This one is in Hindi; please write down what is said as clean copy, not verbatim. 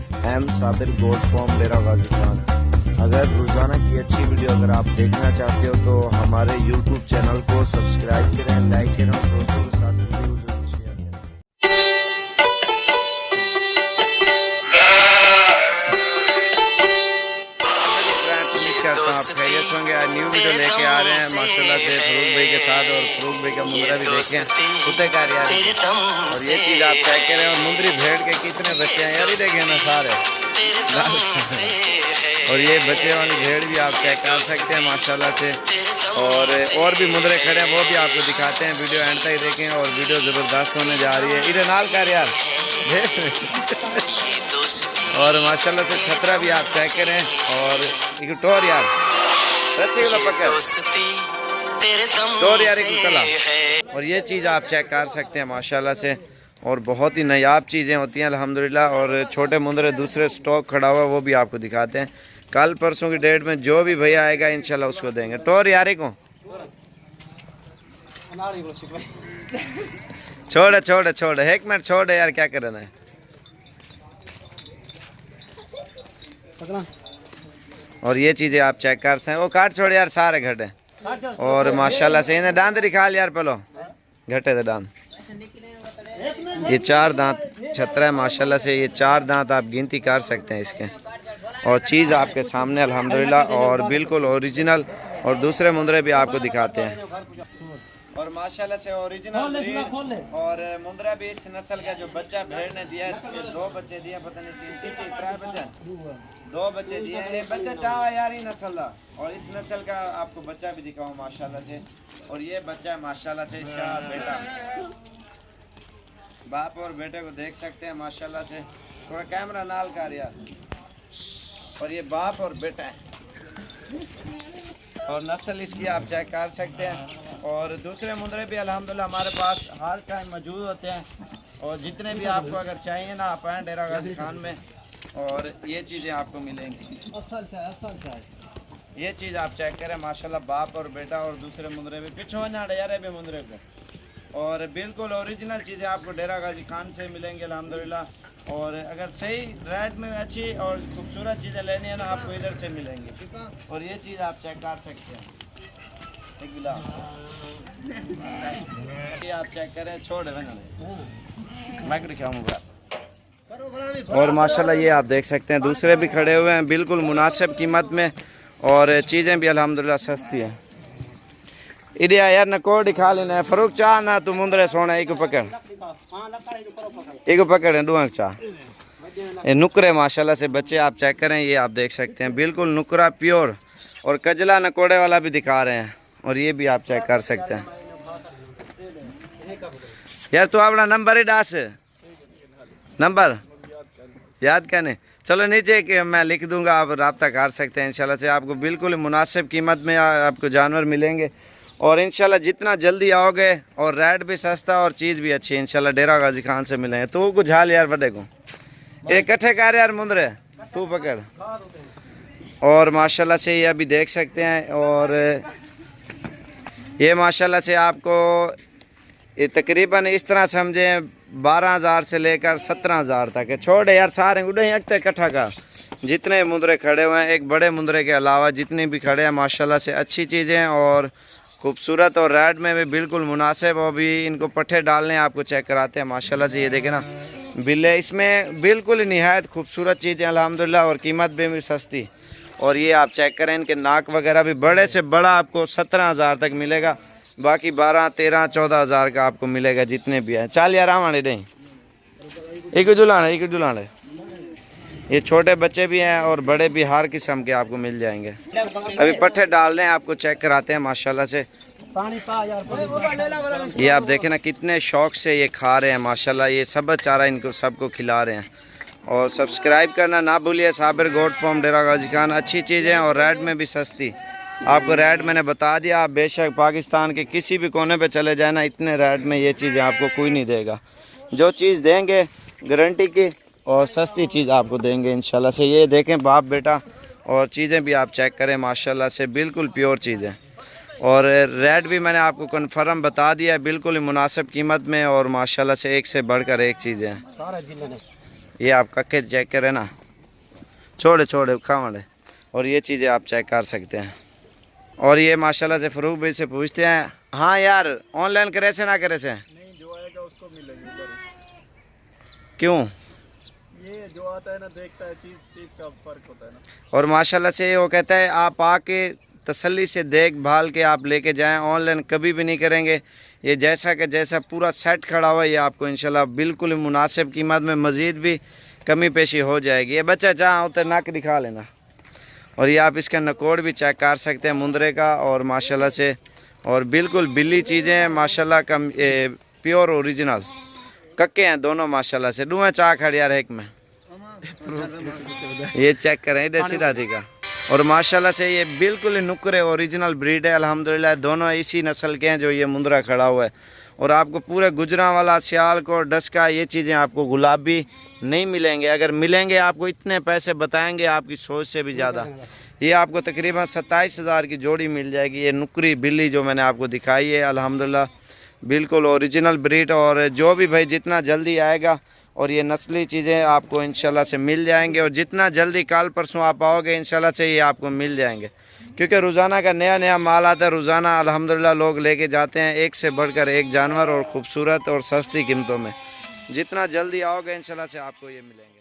एम साबिर गोट फॉर्म डेरा गाजी खान। अगर रोज़ाना की अच्छी वीडियो अगर आप देखना चाहते हो तो हमारे YouTube चैनल को सब्सक्राइब करें, लाइक करें और दोस्तों के साथ वीडियो जरूर शेयर करें। करता हूँ आप खैरियत होंगे। आज न्यू वीडियो लेके आ रहे हैं माशाल्लाह से फरूक भाई के साथ, और फरूक भाई का मुंद्रा भी देखें कुत्ते का यार। और ये चीज़ आप चेक करें, और मुंद्री भेड़ के कितने बच्चे हैं यार, ये देखें ना सारे। और ये बच्चे वाली भेड़ भी आप चेक कर सकते हैं माशाल्लाह से। और भी मुंद्रे खड़े हैं, वो भी आपको दिखाते हैं। वीडियो एंड तक देखें और वीडियो ज़बरदस्त होने जा रही है। इधर नाल कर यार और माशाल्लाह से छतरा भी आप चेक करें। और एक टोर यार रस्सी वाला पकड़ टोर यार एक कला। और ये चीज़ आप चेक कर सकते हैं माशाल्लाह से। और बहुत ही नायाब चीज़ें होती हैं अल्हम्दुलिल्लाह। और छोटे मुंदरे दूसरे स्टॉक खड़ा हुआ वो भी आपको दिखाते हैं। कल परसों की डेट में जो भी भैया आएगा इंशाल्लाह उसको देंगे। टोर यार को छोड़ छोड़ छोड़ एक मिनट छोड़ यार, क्या करना है। और ये चीज़ें आप चेक कर सकते हैं। वो काट छोड़ यार सारे घटे। और माशाल्लाह से इन्हें दांत निकाल यार, पहलो घटे थे दांत। ये 4 दांत छतरा है माशाल्लाह से। ये 4 दांत आप गिनती कर सकते हैं इसके। और चीज़ आपके सामने अल्हम्दुलिल्लाह और बिल्कुल ओरिजिनल। और दूसरे मुंदरे भी आपको दिखाते हैं। और माशाल्लाह से ओरिजिनल और मुंद्रा भी इस नस्ल का जो बच्चा भेड़ ने दिया है, 2 बच्चे दिए, पता नहीं 3 बच्चे 2 बच्चे दिए। ये बच्चा चाह यार ही नस्ल का। और इस नस्ल का आपको बच्चा भी दिखाऊं माशाल्लाह से। और ये बच्चा है माशाल्लाह से इसका बेटा। बाप और बेटे को देख सकते हैं माशाल्लाह से। थोड़ा कैमरा नाल कर यार। और ये बाप और बेटा है। और नस्ल इसकी आप चेक कर सकते हैं। और दूसरे मुंदरे भी अल्हम्दुलिल्लाह हमारे पास हर टाइम मौजूद होते हैं। और जितने भी आपको अगर चाहिए ना, आप आएँ डेरा गाजी खान में और ये चीज़ें आपको मिलेंगी। ये चीज़ आप चेक करें माशाल्लाह, बाप और बेटा। और दूसरे मुंदरे भी पिछो ना यार भी मुंदरे को। और बिल्कुल ओरिजिनल चीज़ें आपको डेरा गाजी खान से मिलेंगी अल्हम्दुलिल्लाह। और अगर सही रेट में अच्छी और खूबसूरत चीज़ें लेनी है ना, आपको इधर से मिलेंगी। और ये चीज़ आप चेक कर सकते हैं। एक गिला ये आप चेक करें, छोड़ मैं दिखाऊंगा। और माशाल्लाह ये आप देख सकते हैं दूसरे भी खड़े हुए हैं बिल्कुल मुनासिब कीमत में। और चीज़ें भी अल्हम्दुलिल्लाह सस्ती हैं। इधर यार न को दिखा लेना फरूक चाह ना तू मुंदरे सोना एक पकड़ डुआ चाह। ये नुकरे माशाल्लाह से बच्चे आप चेक करें। ये आप देख सकते हैं बिल्कुल नुकरा प्योर। और कजला नकोड़े वाला भी दिखा रहे हैं। और ये भी आप चेक कर सकते हैं यार। तो अपना नंबर ही डास नंबर याद करने चलो नीचे कि मैं लिख दूंगा, आप रब्ता कर सकते हैं इंशाल्लाह से। आपको बिल्कुल मुनासिब कीमत में आपको जानवर मिलेंगे। और इंशाल्लाह जितना जल्दी आओगे और रेट भी सस्ता और चीज़ भी अच्छी इंशाल्लाह डेरा गाजी खान से मिलेंगे। तो कुछ हाल यार बड़े को इकट्ठे कर यार मुंदरे तू पकड़। और माशाल्लाह से ये अभी देख सकते हैं। और ये माशाल्लाह से आपको ये तकरीबन इस तरह समझें 12,000 से लेकर 17,000 तक है। छोड़ यार सारे उड़े अगते इकट्ठा का जितने मुंदरे खड़े हुए हैं, एक बड़े मुंदरे के अलावा जितने भी खड़े हैं माशाल्लाह से अच्छी चीज़ें और खूबसूरत। और रेट में भी बिल्कुल मुनासिब। और भी इनको पट्ठे डालने आपको चेक कराते हैं माशाल्लाह से। ये देखें ना बिल्ले, इसमें बिल्कुल निहायत खूबसूरत चीज़ें अल्हम्दुलिल्लाह। और कीमत भी सस्ती। और ये आप चेक करें इनके नाक वगैरह भी बड़े से बड़ा आपको 17,000 तक मिलेगा। बाकी 12, 13, 14,000 का आपको मिलेगा जितने भी हैं। चल यार आवाने नहीं एक जुलाने। ये छोटे बच्चे भी हैं और बड़े भी हर किस्म के आपको मिल जाएंगे। अभी पट्ठे डालने हैं आपको चेक कराते हैं माशाल्लाह से। ये आप देखें ना कितने शौक से ये खा रहे हैं माशाल्लाह। ये सब चारा इनको सबको खिला रहे हैं। और सब्सक्राइब करना ना भूलिए। साबिर गोट फॉर्म डेरा गाजी खान। अच्छी चीज़ें और रेट में भी सस्ती। आपको रेट मैंने बता दिया। आप बेशक पाकिस्तान के किसी भी कोने पे चले जाए ना, इतने रेट में ये चीज़ें आपको कोई नहीं देगा। जो चीज़ देंगे गारंटी की और सस्ती चीज़ आपको देंगे इंशाल्लाह से। ये देखें बाप बेटा। और चीज़ें भी आप चेक करें माशाल्लाह से बिल्कुल प्योर चीज़ें। और रेट भी मैंने आपको कन्फर्म बता दिया है बिल्कुल ही मुनासिब कीमत में। और माशाल्लाह से एक से बढ़कर एक चीज़ें हैं। ये आप कक्के चेक करें ना, छोड़े छोड़े खावड़े, और ये चीज़ें आप चेक कर सकते हैं। और ये माशाल्लाह से फ़रूक भाई से पूछते हैं, हाँ यार ऑनलाइन करे से ना करे से? नहीं, जो आएगा उसको मिलेगी उधर। क्यों? ये जो आता है ना, देखता है, चीज़ चीज़ का फ़र्क होता है ना। और माशाल्लाह से वो कहता है आप आके तसल्ली से देख भाल के आप लेके जाएं, ऑनलाइन कभी भी नहीं करेंगे। ये जैसा कि जैसा पूरा सेट खड़ा हुआ है, ये आपको इंशाल्लाह बिल्कुल मुनासिब कीमत में मज़ीद भी कमी पेशी हो जाएगी। ये बच्चा जहाँ उतर नाक दिखा लेना। और ये आप इसका नकोड़ भी चेक कर सकते हैं मुंदरे का, और माशाल्लाह से और बिल्कुल बिल्ली चीज़ें हैं माशाल्लाह, कम प्योर ओरिजिनल कक्के हैं दोनों माशाल्लाह से। डूँ चाह खड़ यार एक में ये चेक करें इधर सीधा दिखा। और माशाल्लाह से ये बिल्कुल ही नुकरे ओरिजिनल ब्रीड है अल्हम्दुलिल्लाह। दोनों इसी नस्ल के हैं जो ये मुंदरा खड़ा हुआ है। और आपको पूरे गुजरांवाला, सियालकोट, डस्का ये चीज़ें आपको गुलाबी नहीं मिलेंगे। अगर मिलेंगे आपको इतने पैसे बताएंगे आपकी सोच से भी ज़्यादा। ये आपको तकरीबन 27,000 की जोड़ी मिल जाएगी। ये नुकरी बिल्ली जो मैंने आपको दिखाई है अल्हम्दुलिल्लाह बिल्कुल ओरिजिनल ब्रीड। और जो भी भाई जितना जल्दी आएगा और ये नस्ली चीज़ें आपको इंशाल्लाह से मिल जाएंगे। और जितना जल्दी कल परसों आप आओगे इंशाल्लाह से ये आपको मिल जाएंगे, क्योंकि रोज़ाना का नया नया माल आता है। रोज़ाना अल्हम्दुलिल्लाह लोग लेके जाते हैं एक से बढ़कर एक जानवर, और ख़ूबसूरत और सस्ती कीमतों में। जितना जल्दी आओगे इंशाल्लाह से आपको ये मिलेंगे।